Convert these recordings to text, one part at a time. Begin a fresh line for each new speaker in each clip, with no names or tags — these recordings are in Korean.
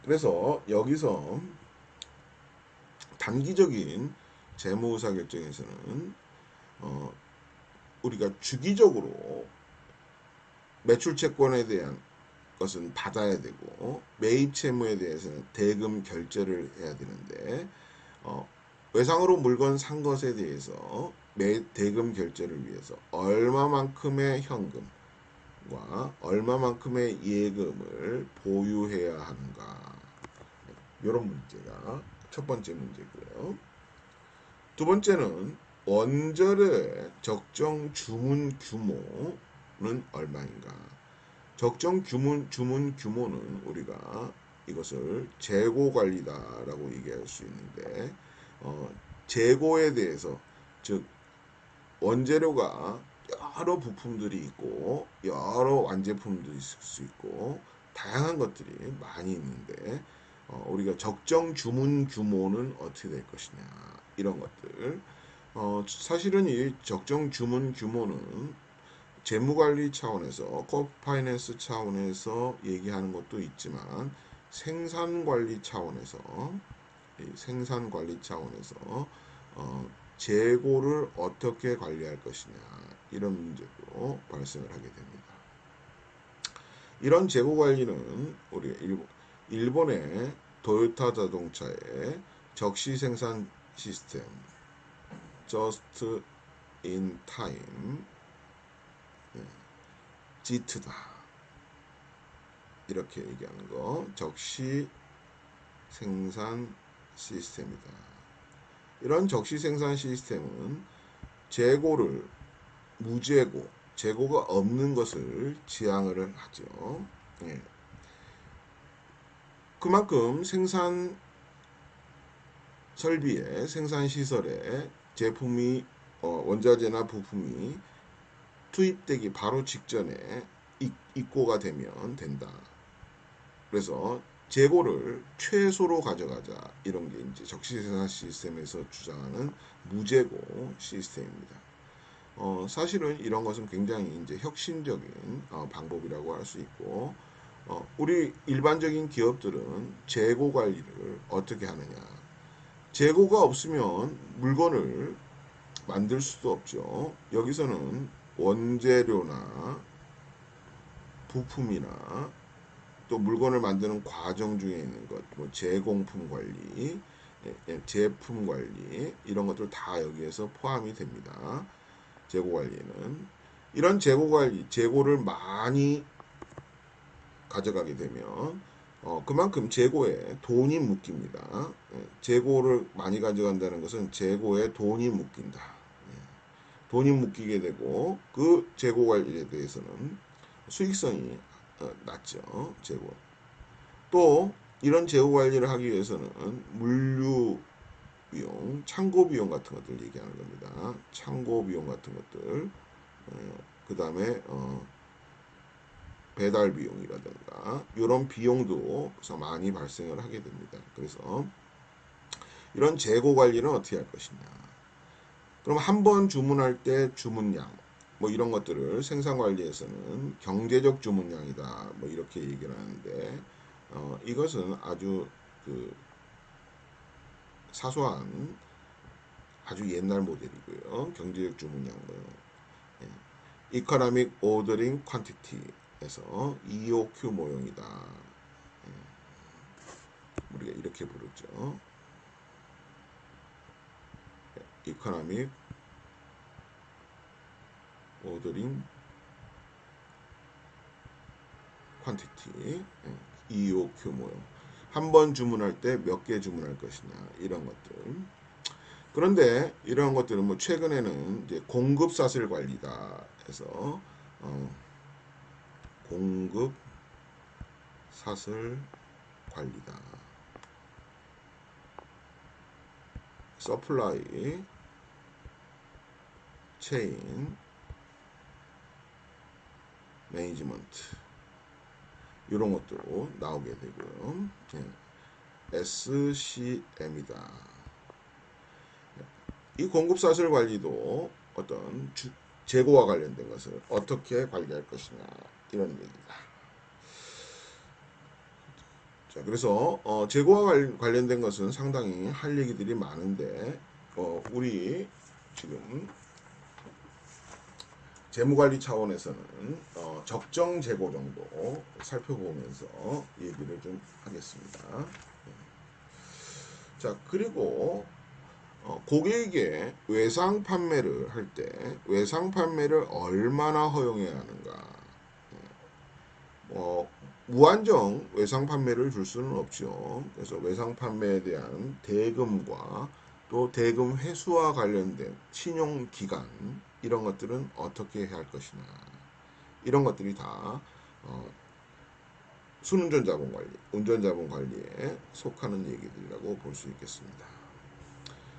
그래서 여기서 단기적인 재무 의사 결정에서는 우리가 주기적으로 매출 채권에 대한 것은 받아야 되고 매입 채무에 대해서는 대금 결제를 해야 되는데 외상으로 물건 산 것에 대해서 대금 결제를 위해서 얼마만큼의 현금과 얼마만큼의 예금을 보유해야 하는가, 이런 문제가 첫 번째 문제고요. 두 번째는 원재료의 적정 주문 규모는 얼마인가. 적정 주문 규모는 우리가 이것을 재고 관리다라고 얘기할 수 있는데, 재고에 대해서, 즉 원재료가 여러 부품들이 있고 여러 완제품도 있을 수 있고 다양한 것들이 많이 있는데 우리가 적정 주문 규모는 어떻게 될 것이냐, 이런 것들. 사실은 이 적정 주문 규모는 재무관리 차원에서, 코파이낸스 차원에서 얘기하는 것도 있지만 생산관리 차원에서, 재고를 어떻게 관리할 것이냐, 이런 문제도 발생을 하게 됩니다. 이런 재고 관리는 우리 일본의 도요타 자동차의 적시 생산 시스템, Just in Time, JIT다, 이렇게 얘기하는 거, 적시 생산 시스템이다. 이런 적시 생산 시스템은 재고를 무재고, 재고가 없는 것을 지향을 하죠. 예. 그만큼 생산 설비에, 생산 시설에 제품이 원자재나 부품이 투입되기 바로 직전에 입고가 되면 된다. 그래서 재고를 최소로 가져가자, 이런 게 이제 적시생산 시스템에서 주장하는 무재고 시스템입니다. 사실은 이런 것은 굉장히 이제 혁신적인 방법이라고 할 수 있고, 우리 일반적인 기업들은 재고 관리를 어떻게 하느냐. 재고가 없으면 물건을 만들 수도 없죠. 여기서는 원재료나 부품이나 또 물건을 만드는 과정 중에 있는 것, 뭐 제공품 관리, 제품 관리, 이런 것들 다 여기에서 포함이 됩니다. 재고 관리는. 이런 재고 관리, 재고를 많이 가져가게 되면 그만큼 재고에 돈이 묶입니다. 재고를 많이 가져간다는 것은 재고에 돈이 묶인다. 돈이 묶이게 되고 그 재고 관리에 대해서는 수익성이 낮죠. 재고. 또 이런 재고 관리를 하기 위해서는 물류 비용, 창고 비용 같은 것들 얘기하는 겁니다. 창고 비용 같은 것들, 그 다음에 배달 비용이라든가 이런 비용도 많이 발생을 하게 됩니다. 그래서 이런 재고 관리는 어떻게 할 것이냐. 그럼 한 번 주문할 때 주문량, 뭐 이런 것들을 생산 관리에서는 경제적 주문량이다, 뭐 이렇게 얘기를 하는데 이것은 아주 사소한 아주 옛날 모델이고요. 경제적 주문량은 Economic Ordering Quantity에서 EOQ 모형이다. 우리가 이렇게 부르죠. Economic Ordering Quantity, EOQ 모형. 한 번 주문할 때 몇 개 주문할 것이냐, 이런 것들. 그런데 이런 것들은 뭐 최근에는 이제 공급 사슬 관리다 해서 공급 사슬 관리다. 서플라이 체인 매니지먼트, 이런 것도 나오게 되고요. SCM이다. 이 공급 사슬 관리도 어떤 재고와 관련된 것을 어떻게 관리할 것이냐, 이런 얘기다. 자, 그래서 재고와 관련된 것은 상당히 할 얘기들이 많은데 우리 지금 재무관리 차원에서는 적정 재고 정도 살펴보면서 얘기를 좀 하겠습니다. 자, 그리고 고객에게 외상 판매를 할 때 외상 판매를 얼마나 허용해야 하는가? 무한정 외상 판매를 줄 수는 없죠. 그래서 외상 판매에 대한 대금과 또 대금 회수와 관련된 신용 기간 이런 것들은 어떻게 해야 할 것이냐 이런 것들이 다 순운전 자본 관리, 운전 자본 관리에 속하는 얘기들이라고 볼 수 있겠습니다.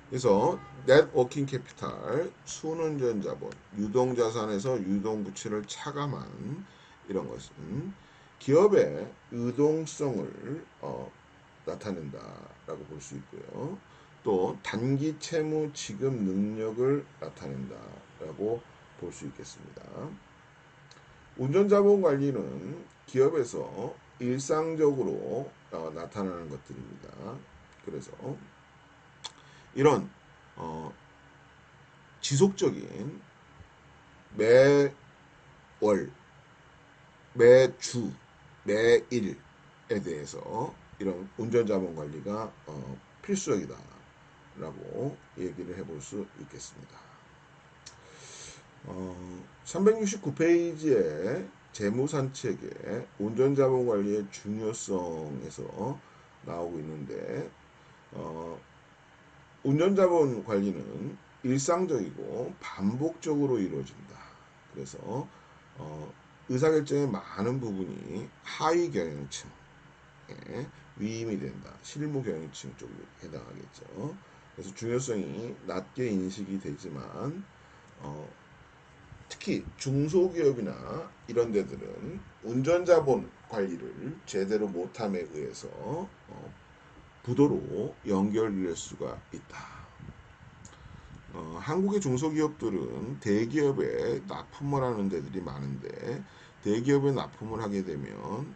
그래서 net working capital, 순운전 자본, 유동 자산에서 유동 부채를 차감한 이런 것은 기업의 유동성을 나타낸다라고 볼 수 있고요. 또 단기 채무 지급 능력을 나타낸다라고 볼 수 있겠습니다. 운전자본 관리는 기업에서 일상적으로 나타나는 것들입니다. 그래서 이런 지속적인 매월, 매주, 매일에 대해서 이런 운전자본 관리가 필수적이다라고 얘기를 해볼 수 있겠습니다. 369페이지에 재무산책에 운전자본 관리의 중요성에서 나오고 있는데 운전자본 관리는 일상적이고 반복적으로 이루어진다. 그래서 의사결정의 많은 부분이 하위 경영층에 위임이 된다. 실무 경영층 쪽에 해당하겠죠. 그래서 중요성이 낮게 인식이 되지만 특히 중소기업이나 이런 데들은 운전자본 관리를 제대로 못함에 의해서 부도로 연결될 수가 있다. 한국의 중소기업들은 대기업에 납품을 하는 데들이 많은데 대기업에 납품을 하게 되면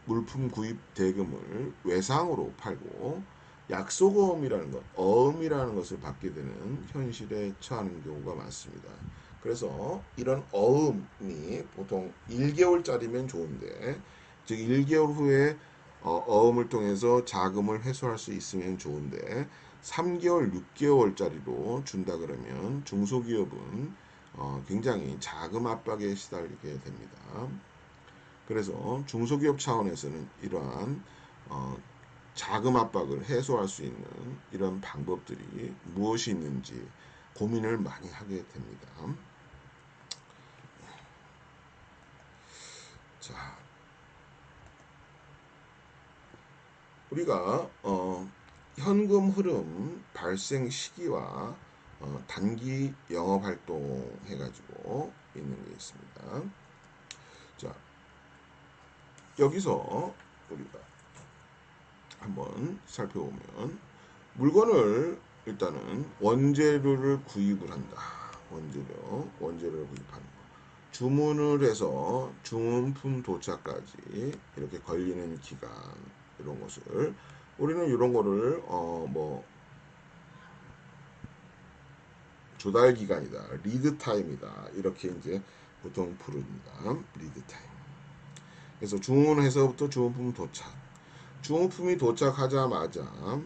물품 구입 대금을 외상으로 팔고 약속어음이라는 것, 어음이라는 것을 받게 되는 현실에 처하는 경우가 많습니다. 그래서 이런 어음이 보통 1개월짜리면 좋은데 즉 1개월 후에 어음을 통해서 자금을 회수할 수 있으면 좋은데 3개월, 6개월짜리로 준다 그러면 중소기업은 굉장히 자금 압박에 시달리게 됩니다. 그래서 중소기업 차원에서는 이러한 자금 압박을 해소할 수 있는 이런 방법들이 무엇이 있는지 고민을 많이 하게 됩니다. 자, 우리가 현금 흐름 발생 시기와 단기 영업 활동 해가지고 있는 게 있습니다. 자, 여기서 우리가 한번 살펴보면 물건을 일단은 원재료를 구입을 한다. 원재료를 구입하는 거. 주문을 해서 주문품 도착까지 이렇게 걸리는 기간 이런 것을 우리는 이런 거를 조달 기간이다, 리드 타임이다 이렇게 이제 보통 부릅니다. 리드 타임. 그래서 주문해서부터 주문품 도착. 주문품이 도착하자마자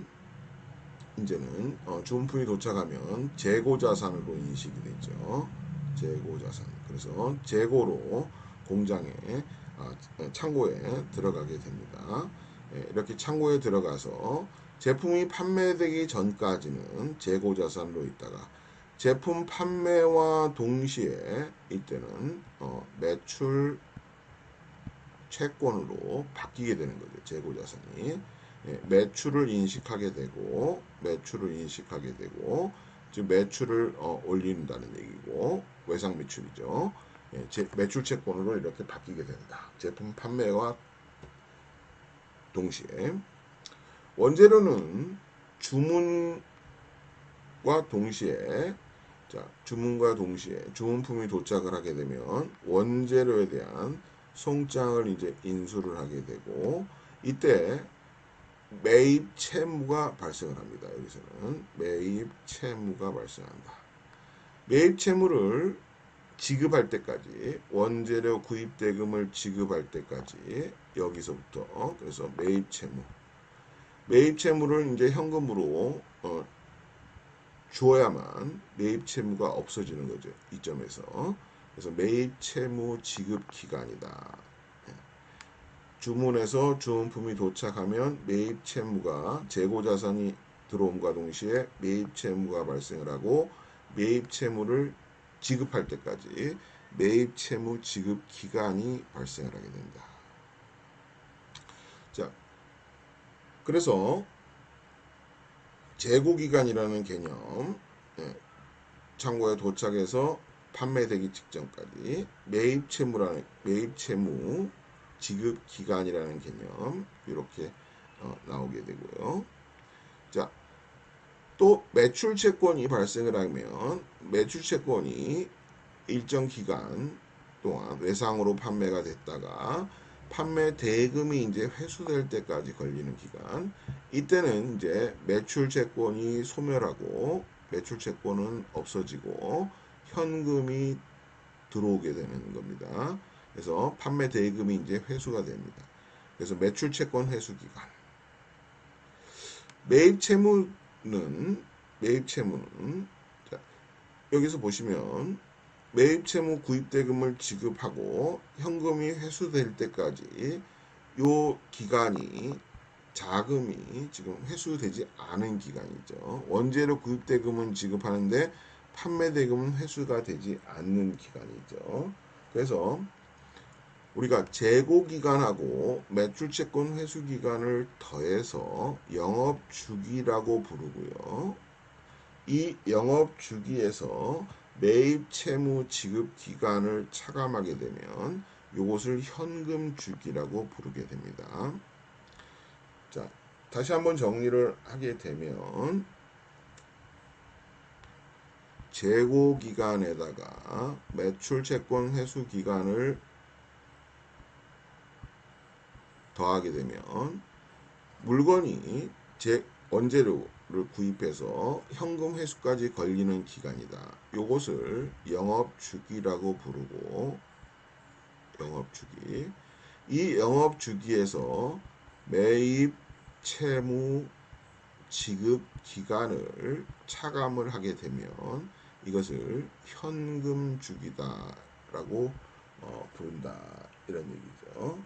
이제는 주문품이 도착하면 재고 자산으로 인식이 되죠. 재고 자산. 그래서 재고로 공장에 창고에 들어가게 됩니다. 이렇게 창고에 들어가서 제품이 판매되기 전까지는 재고 자산으로 있다가 제품 판매와 동시에 이때는 매출 채권으로 바뀌게 되는 거죠. 재고 자산이. 매출을 인식하게 되고 즉 매출을 올린다는 얘기고 외상 매출이죠. 매출 채권으로 이렇게 바뀌게 된다. 제품 판매와 동시에 원재료는 주문과 동시에 주문품이 도착을 하게 되면 원재료에 대한 송장을 이제 인수를 하게 되고 이때 매입 채무가 발생을 합니다. 여기서는 매입 채무가 발생한다. 매입 채무를 지급할 때까지, 원재료 구입 대금을 지급할 때까지, 여기서부터, 그래서 매입 채무. 매입 채무를 이제 현금으로 줘야만 매입 채무가 없어지는 거죠. 이 점에서. 그래서 매입 채무 지급 기간이다. 주문해서 주문품이 도착하면 매입 채무가 재고 자산이 들어옴과 동시에 매입 채무가 발생을 하고, 매입 채무를 지급할 때까지 매입 채무 지급 기간이 발생을 하게 된다. 자, 그래서 재고 기간이라는 개념, 창고에 도착해서 판매되기 직전까지 매입 채무 지급 기간이라는 개념, 이렇게 나오게 되고요. 자, 또 매출 채권이 발생을 하면 매출 채권이 일정 기간 동안 외상으로 판매가 됐다가 판매 대금이 이제 회수될 때까지 걸리는 기간, 이때는 이제 매출 채권이 소멸하고 매출 채권은 없어지고 현금이 들어오게 되는 겁니다. 그래서 판매 대금이 이제 회수가 됩니다. 그래서 매출 채권 회수 기간. 매입 채무는 자, 여기서 보시면 매입 채무 구입 대금을 지급하고 현금이 회수될 때까지 요 기간이, 자금이 지금 회수되지 않은 기간이죠. 원재료 구입 대금은 지급하는데 판매 대금은 회수가 되지 않는 기간이죠. 그래서 우리가 재고 기간하고 매출 채권 회수 기간을 더해서 영업 주기라고 부르고요. 이 영업 주기에서 매입 채무 지급 기간을 차감하게 되면 이것을 현금 주기라고 부르게 됩니다. 자, 다시 한번 정리를 하게 되면 재고 기간에다가 매출 채권 회수 기간을 더하게 되면 물건이 원재료를 구입해서 현금 회수까지 걸리는 기간이다. 이것을 영업주기라고 부르고, 영업주기. 이 영업주기에서 매입 채무 지급 기간을 차감을 하게 되면 이것을 현금주기다라고 부른다, 이런 얘기죠.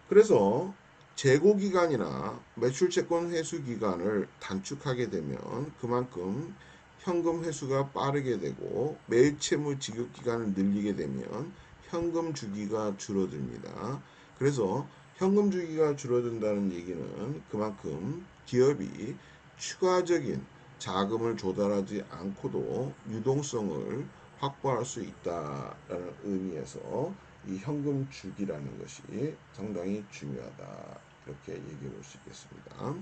그래서 재고 기간이나 매출 채권 회수 기간을 단축하게 되면 그만큼 현금 회수가 빠르게 되고, 매입 채무 지급 기간을 늘리게 되면 현금 주기가 줄어듭니다. 그래서 현금 주기가 줄어든다는 얘기는 그만큼 기업이 추가적인 자금을 조달하지 않고도 유동성을 확보할 수 있다라는 의미에서 이 현금 주기라는 것이 상당히 중요하다, 이렇게 얘기해 볼 수 있겠습니다.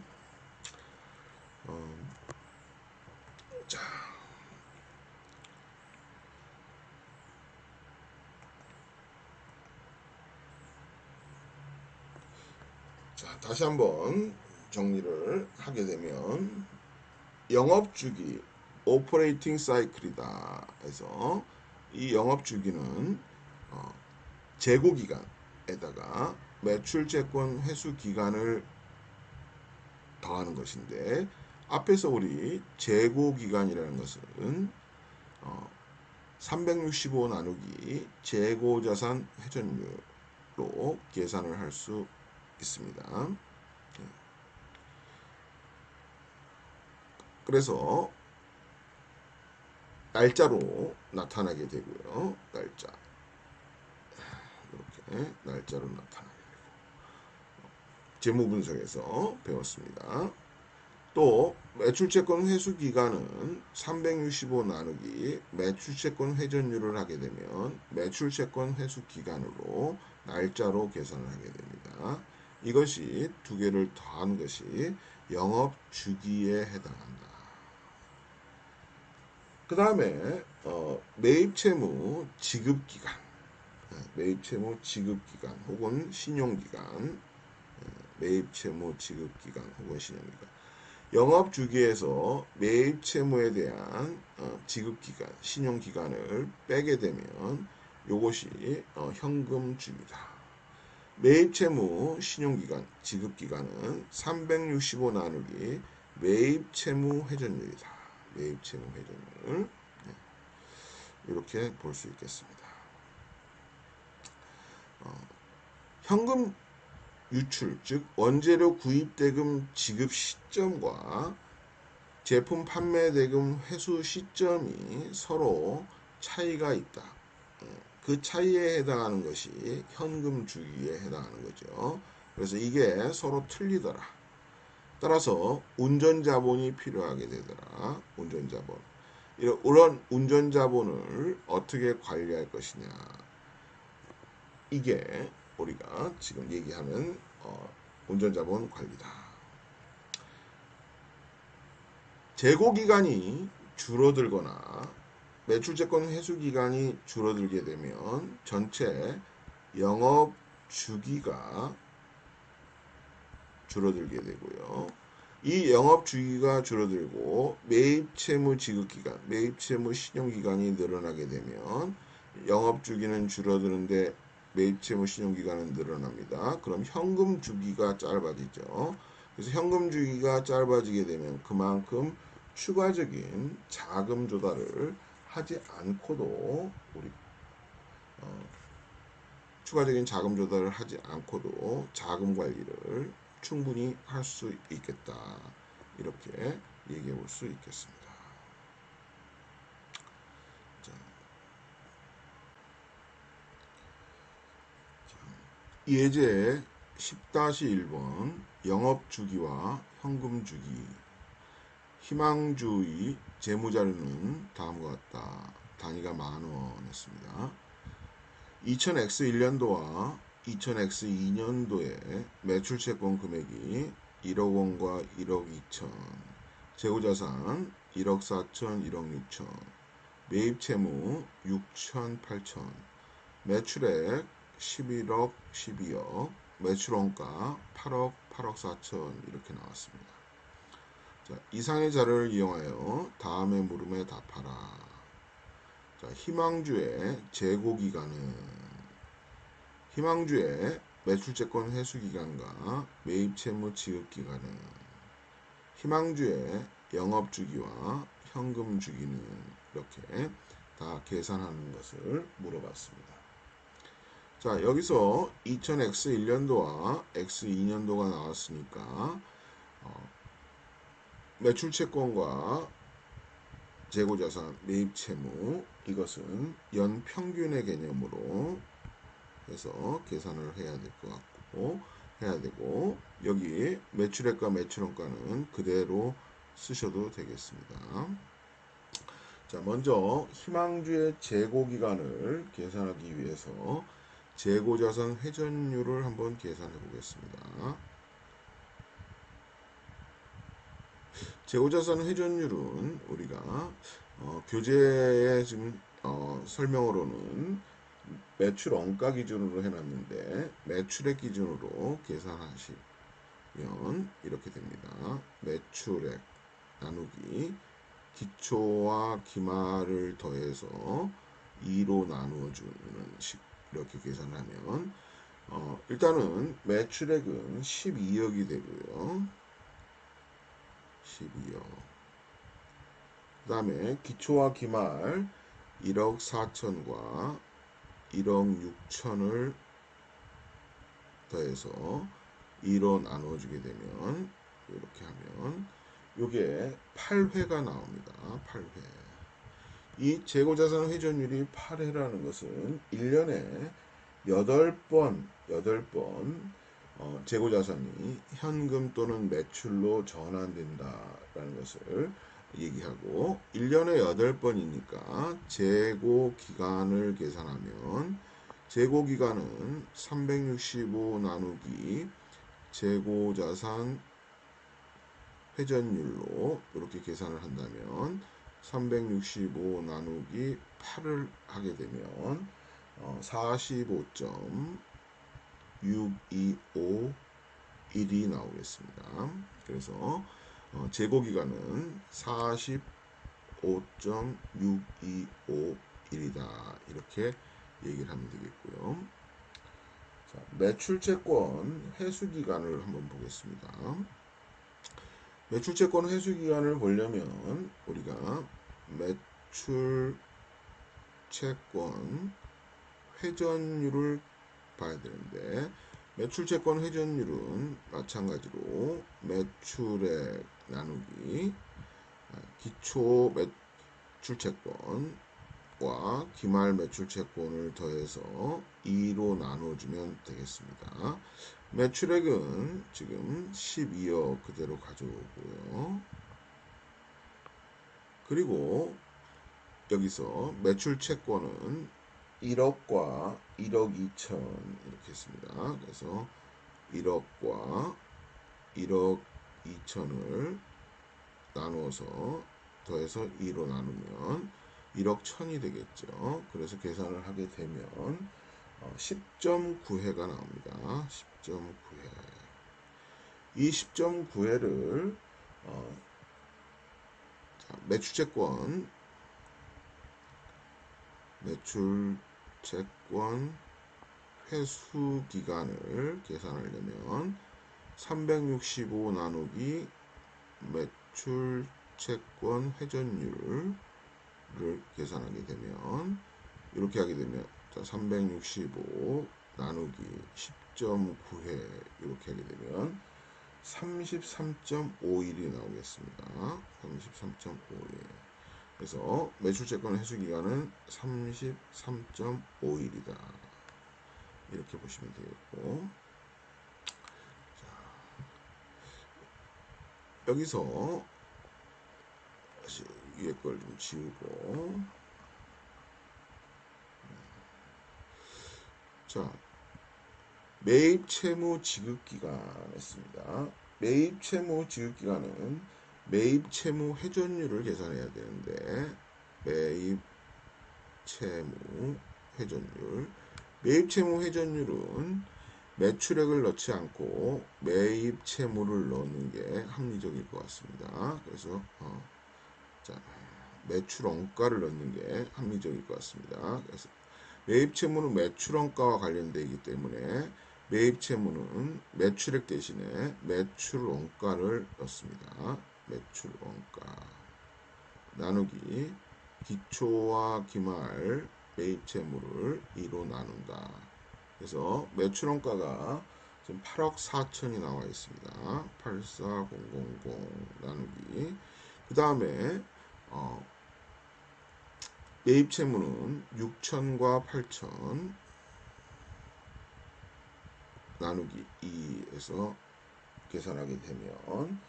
자, 다시 한번 정리를 하게 되면 영업주기, 오퍼레이팅 사이클이다 해서 이 영업주기는 재고 기간에다가 매출 채권 회수 기간을 더하는 것인데, 앞에서 우리 재고 기간이라는 것은 365 나누기 재고 자산 회전율로 계산을 할 수 있습니다. 그래서 날짜로 나타나게 되고요. 날짜, 이렇게 날짜로 나타나게 되고, 재무 분석에서 배웠습니다. 또 매출채권 회수 기간은 365 나누기 매출채권 회전율을 하게 되면 매출채권 회수 기간으로 날짜로 계산을 하게 됩니다. 이것이 두 개를 더한 것이 영업 주기에 해당한다. 그 다음에 매입채무 지급기간, 매입채무 지급기간 혹은 신용기간, 매입 채무 지급 기간 혹은 신용 기간. 영업 주기에서 매입 채무에 대한 지급 기간, 신용 기간을 빼게 되면 요것이 현금 주기다. 매입 채무 신용 기간, 지급 기간은 365 나누기 매입 채무 회전율이다. 매입 채무 회전율. 이렇게 볼 수 있겠습니다. 현금 유출, 즉 원재료 구입 대금 지급 시점과 제품 판매 대금 회수 시점이 서로 차이가 있다. 그 차이에 해당하는 것이 현금 주기에 해당하는 거죠. 그래서 이게 서로 틀리더라. 따라서 운전자본이 필요하게 되더라. 운전자본. 이런 운전자본을 어떻게 관리할 것이냐. 이게 우리가 지금 얘기하는 운전자본 관리다. 재고기간이 줄어들거나 매출채권 회수기간이 줄어들게 되면 전체 영업주기가 줄어들게 되고요. 이 영업주기가 줄어들고 매입채무 지급기간, 매입채무 신용기간이 늘어나게 되면 영업주기는 줄어드는데 매입채무 신용기간은 늘어납니다. 그럼 현금주기가 짧아지죠. 그래서 현금주기가 짧아지게 되면 그만큼 추가적인 자금 조달을 하지 않고도 추가적인 자금 조달을 하지 않고도 자금 관리를 충분히 할 수 있겠다. 이렇게 얘기해 볼 수 있겠습니다. 자, 예제 10-1번 영업주기와 현금주기. 희망주의 재무자료는 다음과 같다. 단위가 10,000원이었습니다. 2000X1년도와 2000X2년도에 매출채권 금액이 1억 원과 1억 2천, 재고자산 1억 4천, 1억 6천, 매입채무 6천, 8천, 매출액 11억, 12억, 매출원가 8억, 8억 4천 이렇게 나왔습니다. 자, 이상의 자료를 이용하여 다음의 물음에 답하라. 자, 희망주의 재고기간은 희망주의 매출채권 회수기간과 매입채무 지급기간은 희망주의 영업주기와 현금주기는 이렇게 다 계산하는 것을 물어봤습니다. 자, 여기서 2000X1년도와 X2년도가 나왔으니까 매출채권과 재고자산, 매입채무 이것은 연평균의 개념으로 해서 계산을 해야 될 것 같고 해야 되고 여기 매출액과 매출원가는 그대로 쓰셔도 되겠습니다. 자, 먼저 희망주의 재고기간을 계산하기 위해서 재고자산 회전율을 한번 계산해 보겠습니다. 재고자산 회전율은 우리가 교재에 지금 설명으로는 매출 원가 기준으로 해놨는데 매출액 기준으로 계산하시면 이렇게 됩니다. 매출액 나누기 기초와 기말을 더해서 2로 나누어주는 식 이렇게 계산하면 일단은 매출액은 12억이 되고요. 12억. 그 다음에 기초와 기말 1억 4천과 1억 6천을 더해서 2로 나눠주게 되면 이렇게 하면 이게 8회가 나옵니다. 8회. 이 재고자산 회전율이 8회라는 것은 1년에 8번 재고자산이 현금 또는 매출로 전환된다라는 것을 얘기하고 1년에 8번이니까 재고기간을 계산하면 재고기간은 365 나누기 재고자산 회전율로 이렇게 계산을 한다면 365 나누기 8을 하게 되면 45.625 5일이 나오겠습니다. 그래서 재고기간은 45.625일이다. 이렇게 얘기를 하면 되겠고요. 자, 매출채권 회수기간을 한번 보겠습니다. 매출채권 회수기간을 보려면 우리가 매출채권 회전율을 봐야 되는데, 매출채권 회전율은 마찬가지로 매출액 나누기 기초 매출채권과 기말 매출채권을 더해서 2로 나눠주면 되겠습니다. 매출액은 지금 12억 그대로 가져오고요. 그리고 여기서 매출채권은 1억과 1억 2천 이렇게 했습니다. 그래서 1억과 1억 2천을 나누어서 더해서 2로 나누면 1억 1천이 되겠죠. 그래서 계산을 하게 되면 10.9회가 나옵니다. 10.9회. 이 10.9회를 매출채권 회수 기간을 계산하려면 365 나누기 매출채권 회전율을 계산하게 되면 이렇게 하게 되면 365 나누기 10.9회 이렇게 하게 되면 33.5일이 나오겠습니다. 33.5일. 그래서 매출채권 회수기간은 33.5일이다. 이렇게 보시면 되겠고, 자, 여기서 다시 위에 걸 좀 지우고, 자, 매입 채무 지급기간 했습니다. 매입 채무 지급기간은 매입 채무 회전율을 계산해야 되는데, 매입 채무 회전율. 매입 채무 회전율은 매출액을 넣지 않고 매입 채무를 넣는 게 합리적일 것 같습니다. 그래서 자, 매출 원가를 넣는 게 합리적일 것 같습니다. 그래서 매입 채무는 매출 원가와 관련되기 때문에 매입 채무는 매출액 대신에 매출 원가를 넣습니다. 매출 원가 나누기 기초와 기말 매입 채무를 2로 나눈다. 그래서 매출 원가가 지금 8억 4천이 나와 있습니다. 84000 나누기 그 다음에 매입 채무는 6천과 8천 나누기 2에서 계산하게 되면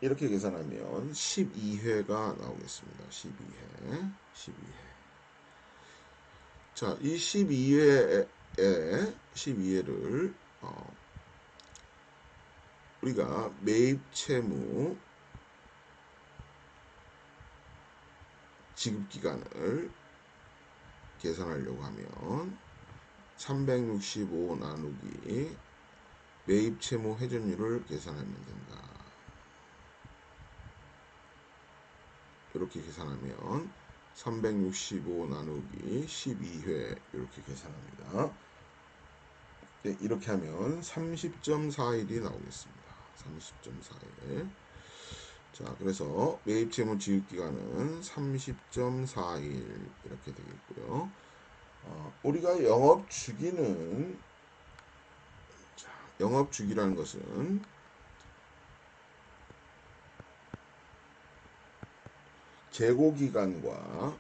이렇게 계산하면 12회가 나오겠습니다. 12회. 자, 이 12회를 우리가 매입 채무 지급 기간을 계산하려고 하면 365 나누기 매입 채무 회전율을 계산하면 된다. 이렇게 계산하면 365 나누기 12회 이렇게 계산합니다. 네, 이렇게 하면 30.4일이 나오겠습니다. 30.4일. 자, 그래서 매입 채무 지급 기간은 30.4일 이렇게 되겠고요. 우리가 영업 주기는 영업 주기라는 것은 재고 기간과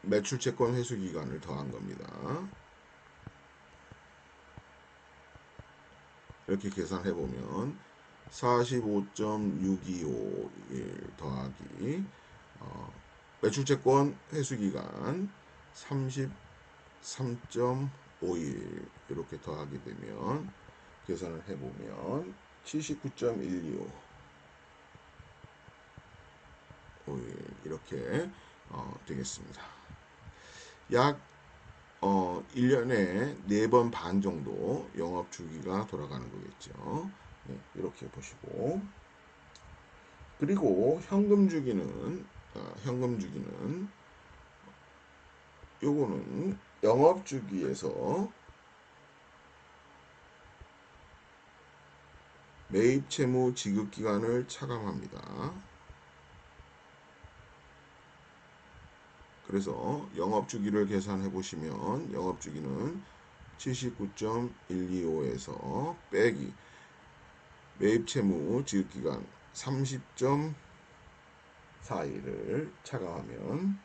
매출채권 회수 기간을 더한 겁니다. 이렇게 계산해 보면 45.625일 더하기 매출채권 회수 기간 33.5일 이렇게 더하게 되면 계산을 해 보면 79.125 5일 이렇게 되겠습니다. 약 1년에 4번 반 정도 영업 주기가 돌아가는 거겠죠. 네, 이렇게 보시고 그리고 현금 주기는 요거는 영업 주기에서 매입 채무 지급 기간을 차감합니다. 그래서 영업 주기를 계산해 보시면 영업 주기는 79.125에서 빼기 매입 채무 지급 기간 30.42를 차감하면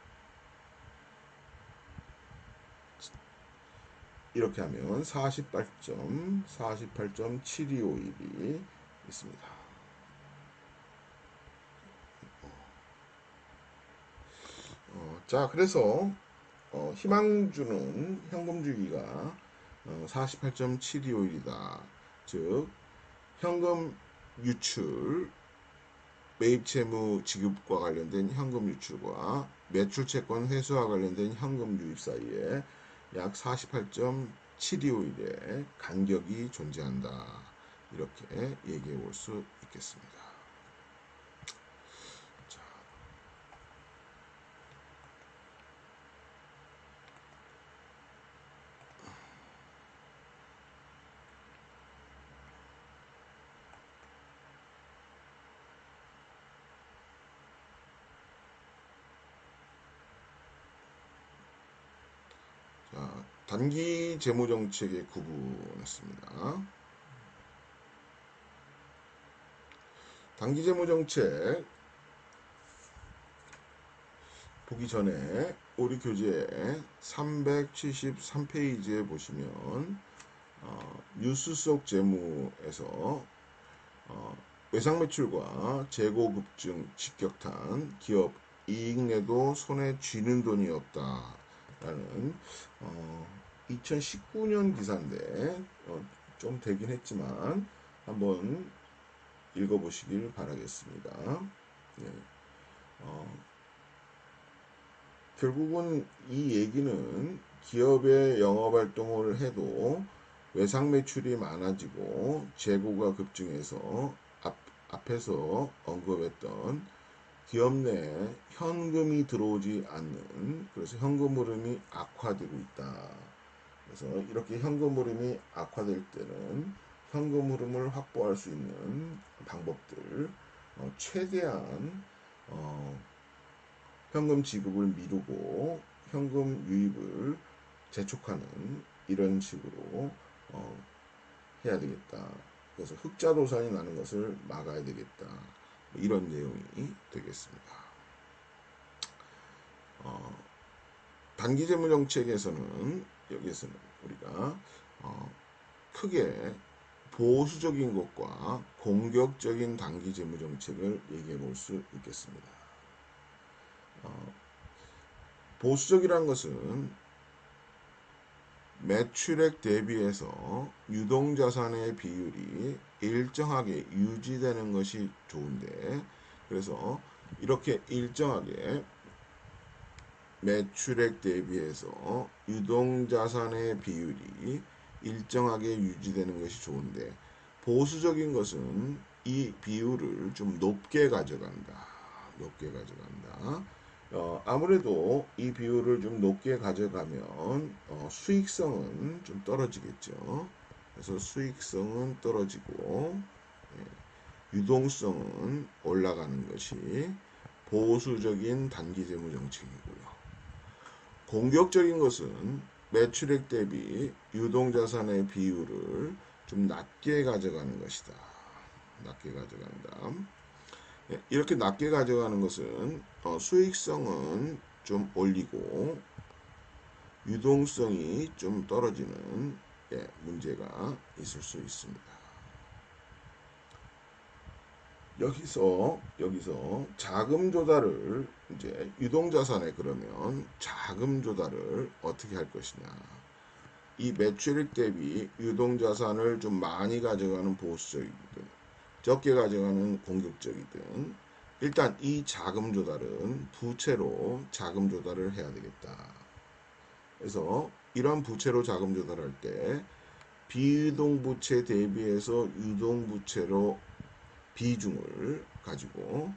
이렇게 하면 48.7251이 있습니다. 자, 그래서 희망주는 현금 주기가 48.7251이다. 즉 현금 유출, 매입 채무 지급과 관련된 현금 유출과 매출 채권 회수와 관련된 현금 유입 사이에 약 48.7251의 간격이 존재한다. 이렇게 얘기해 볼 수 있겠습니다. 자, 단기 재무정책의 구분했습니다. 단기 재무정책 보기 전에 우리 교재 373페이지에 보시면 뉴스 속 재무에서 외상 매출과 재고 급증 직격탄 기업 이익 내도 손에 쥐는 돈이 없다라는 2019년 기사인데 좀 되긴 했지만 한번 읽어보시길 바라겠습니다. 네. 결국은 이 얘기는 기업의 영업활동을 해도 외상 매출이 많아지고 재고가 급증해서 앞에서 언급했던 기업 내에 현금이 들어오지 않는, 그래서 현금 흐름이 악화되고 있다. 그래서 이렇게 현금 흐름이 악화될 때는 현금 흐름을 확보할 수 있는 방법들, 최대한 현금 지급을 미루고 현금 유입을 재촉하는 이런 식으로 해야 되겠다. 그래서 흑자도산이 나는 것을 막아야 되겠다. 이런 내용이 되겠습니다. 단기 재무 정책에서는 여기에서는 우리가 크게 보수적인 것과 공격적인 단기 재무 정책을 얘기해 볼 수 있겠습니다. 보수적이라는 것은 매출액 대비해서 유동자산의 비율이 일정하게 유지되는 것이 좋은데, 그래서 이렇게 일정하게 매출액 대비해서 유동자산의 비율이 일정하게 유지되는 것이 좋은데, 보수적인 것은 이 비율을 좀 높게 가져간다. 아무래도 이 비율을 좀 높게 가져가면 수익성은 좀 떨어지겠죠. 그래서 수익성은 떨어지고 유동성은 올라가는 것이 보수적인 단기 재무 정책이고요. 공격적인 것은 매출액 대비 유동자산의 비율을 좀 낮게 가져가는 것이다. 낮게 가져간다. 이렇게 낮게 가져가는 것은 수익성은 좀 올리고 유동성이 좀 떨어지는 문제가 있을 수 있습니다. 여기서 자금 조달을 이제 유동자산에 그러면 자금 조달을 어떻게 할 것이냐. 이 매출액 대비 유동자산을 좀 많이 가져가는 보수적이든 적게 가져가는 공격적이든 일단 이 자금 조달은 부채로 자금 조달을 해야 되겠다. 그래서 이런 부채로 자금 조달할 때 비유동부채 대비해서 유동부채로 비중을 가지고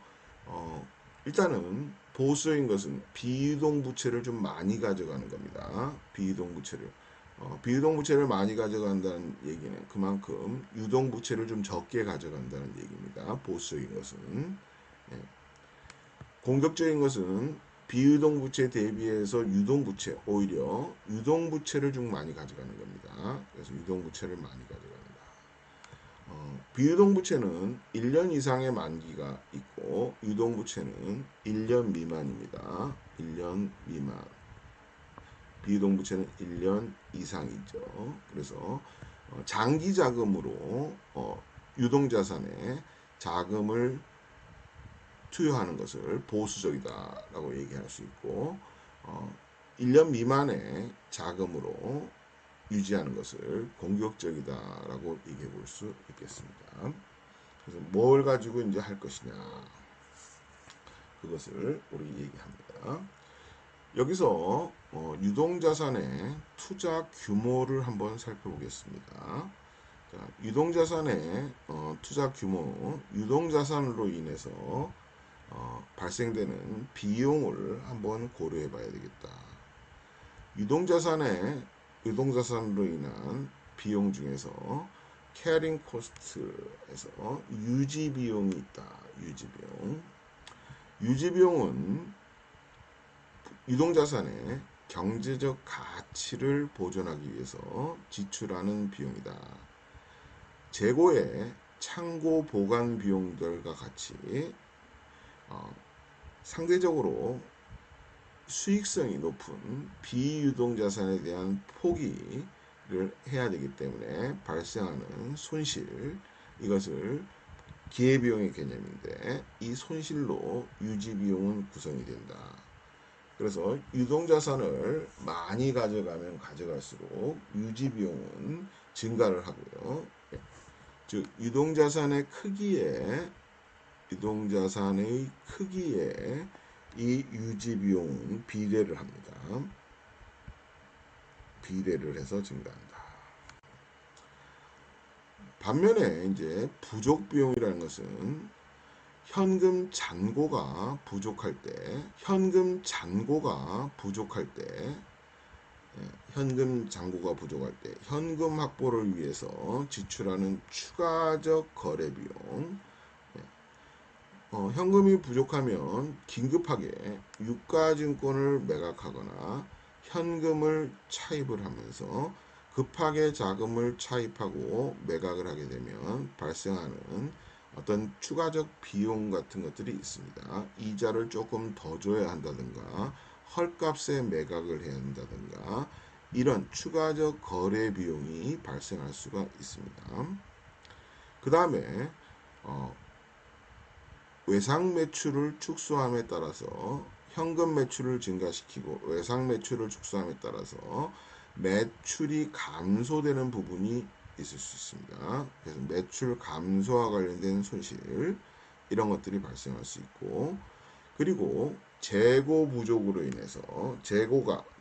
일단은 보수적인 것은 비유동부채를 좀 많이 가져가는 겁니다. 비유동부채를 많이 가져간다는 얘기는 그만큼 유동부채를 좀 적게 가져간다는 얘기입니다. 보수적인 것은. 예. 공격적인 것은 비유동부채 대비해서 유동부채, 오히려 유동부채를 좀 많이 가져가는 겁니다. 그래서 유동부채를 많이 가져간다. 비유동부채는 1년 이상의 만기가 있고 유동부채는 1년 미만입니다. 1년 미만. 비유동부채는 1년 이상이죠. 그래서 장기 자금으로 유동자산에 자금을 투여하는 것을 보수적이다라고 얘기할 수 있고 1년 미만의 자금으로 유지하는 것을 공격적이다라고 얘기해 볼 수 있겠습니다. 그래서 뭘 가지고 이제 할 것이냐 그것을 우리 얘기합니다. 여기서 유동자산의 투자 규모를 한번 살펴보겠습니다. 자, 유동자산의 투자 규모, 유동자산으로 인해서 발생되는 비용을 한번 고려해 봐야 되겠다. 유동자산으로 인한 비용 중에서 캐링 코스트에서 유지 비용이 있다. 유지 비용은 유동자산의 경제적 가치를 보존하기 위해서 지출하는 비용이다. 재고의 창고 보관 비용들과 같이 상대적으로 수익성이 높은 비유동자산에 대한 포기를 해야 되기 때문에 발생하는 손실, 이것을 기회비용의 개념인데 이 손실로 유지비용은 구성이 된다. 그래서 유동자산을 많이 가져가면 가져갈수록 유지비용은 증가를 하고요. 즉 유동자산의 크기에 이 유지비용은 비례를 합니다. 비례를 해서 증가한다. 반면에 이제 부족 비용이라는 것은 현금 잔고가 부족할 때 현금 확보를 위해서 지출하는 추가적 거래 비용. 현금이 부족하면 긴급하게 유가증권을 매각하거나 현금을 차입을 하면서 급하게 자금을 차입하고 매각을 하게 되면 발생하는 어떤 추가적 비용 같은 것들이 있습니다. 이자를 조금 더 줘야 한다든가 헐값에 매각을 해야 한다든가 이런 추가적 거래 비용이 발생할 수가 있습니다. 그 다음에 외상 매출을 축소함에 따라서 현금 매출을 증가시키고 외상 매출을 축소함에 따라서 매출이 감소되는 부분이 있을 수 있습니다. 그래서 매출 감소와 관련된 손실 이런 것들이 발생할 수 있고 그리고 재고 부족으로 인해서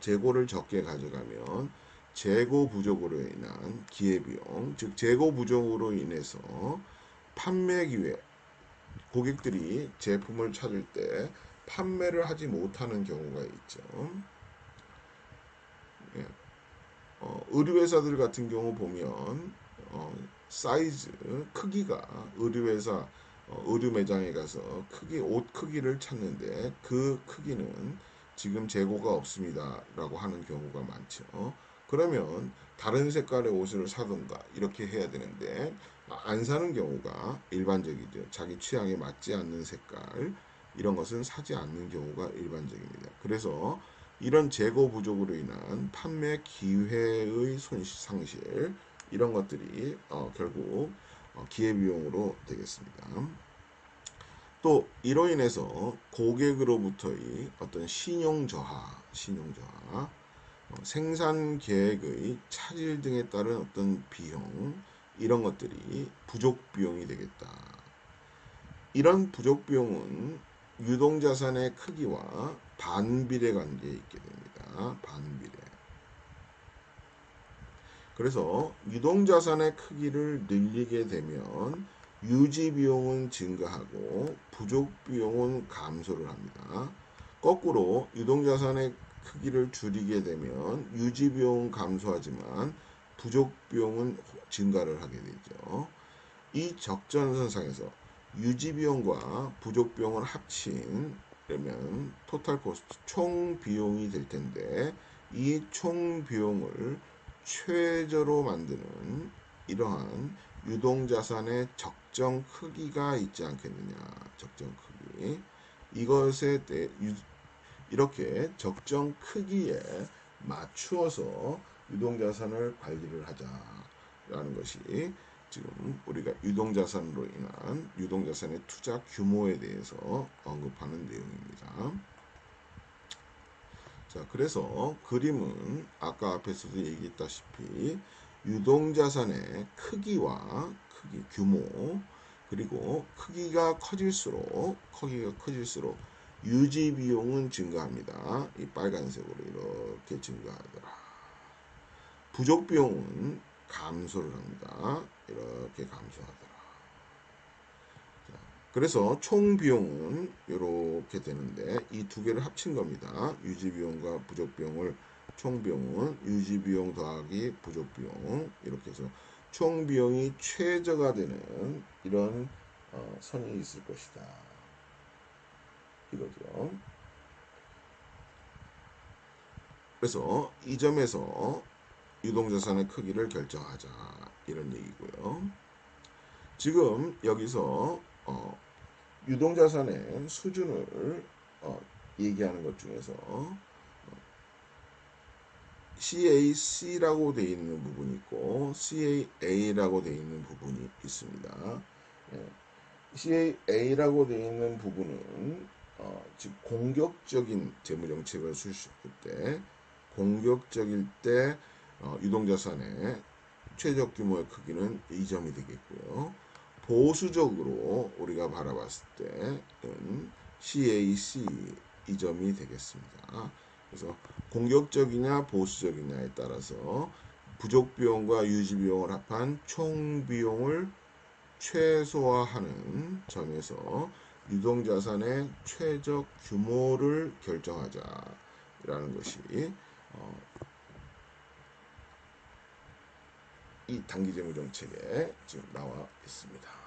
재고를 적게 가져가면 재고 부족으로 인한 기회비용 즉 재고 부족으로 인해서 판매 기회 고객들이 제품을 찾을 때 판매를 하지 못하는 경우가 있죠. 예. 의류회사들 같은 경우 보면 사이즈 크기가 의류회사 의류 매장에 가서 옷 크기를 찾는데 그 크기는 지금 재고가 없습니다 라고 하는 경우가 많죠. 그러면 다른 색깔의 옷을 사든가 이렇게 해야 되는데 안 사는 경우가 일반적이죠. 자기 취향에 맞지 않는 색깔 이런 것은 사지 않는 경우가 일반적입니다. 그래서 이런 재고 부족으로 인한 판매 기회의 상실 이런 것들이 결국 기회비용으로 되겠습니다. 또 이로 인해서 고객으로부터의 어떤 신용저하, 생산 계획의 차질 등에 따른 어떤 비용 이런 것들이 부족 비용이 되겠다. 이런 부족 비용은 유동자산의 크기와 반비례 관계에 있게 됩니다. 반비례. 그래서 유동자산의 크기를 늘리게 되면 유지 비용은 증가하고 부족 비용은 감소를 합니다. 거꾸로 유동자산의 크기를 줄이게 되면 유지 비용은 감소하지만 부족 비용은 증가를 하게 되죠. 이 적전선상에서 유지 비용과 부족 비용을 합친 그러면 토탈 코스트 총 비용이 될 텐데 이 총 비용을 최저로 만드는 이러한 유동자산의 적정 크기가 있지 않겠느냐. 적정 크기. 이것에 대해 이렇게 적정 크기에 맞추어서 유동자산을 관리를 하자라는 것이 지금 우리가 유동자산으로 인한 유동자산의 투자 규모에 대해서 언급하는 내용입니다. 자, 그래서 그림은 아까 앞에서도 얘기했다시피 유동자산의 크기와 크기, 규모, 그리고 크기가 커질수록 유지 비용은 증가합니다. 이 빨간색으로 이렇게 증가하더라. 부족 비용은 감소를 합니다. 이렇게 감소하더라. 그래서 총 비용은 이렇게 되는데 이 두 개를 합친 겁니다. 유지 비용과 부족 비용을 총 비용은 유지 비용 더하기 부족 비용 이렇게 해서 총 비용이 최저가 되는 이런 선이 있을 것이다. 이거죠. 그래서 이 점에서 유동자산의 크기를 결정하자 이런 얘기고요. 지금 여기서 유동자산의 수준을 얘기하는 것 중에서 CAC라고 되어 있는 부분이 있고 CAA라고 되어 있는 부분이 있습니다. CAA라고 되어 있는 부분은 즉 공격적인 재무정책을 수립할 때 공격적일 때 유동자산의 최적 규모의 크기는 이 점이 되겠고요. 보수적으로 우리가 바라봤을 때는 CAC 이 점이 되겠습니다. 그래서 공격적이냐 보수적이냐에 따라서 부족 비용과 유지 비용을 합한 총 비용을 최소화하는 점에서 유동자산의 최적 규모를 결정하자라는 것이 이 단기재무정책에 지금 나와 있습니다.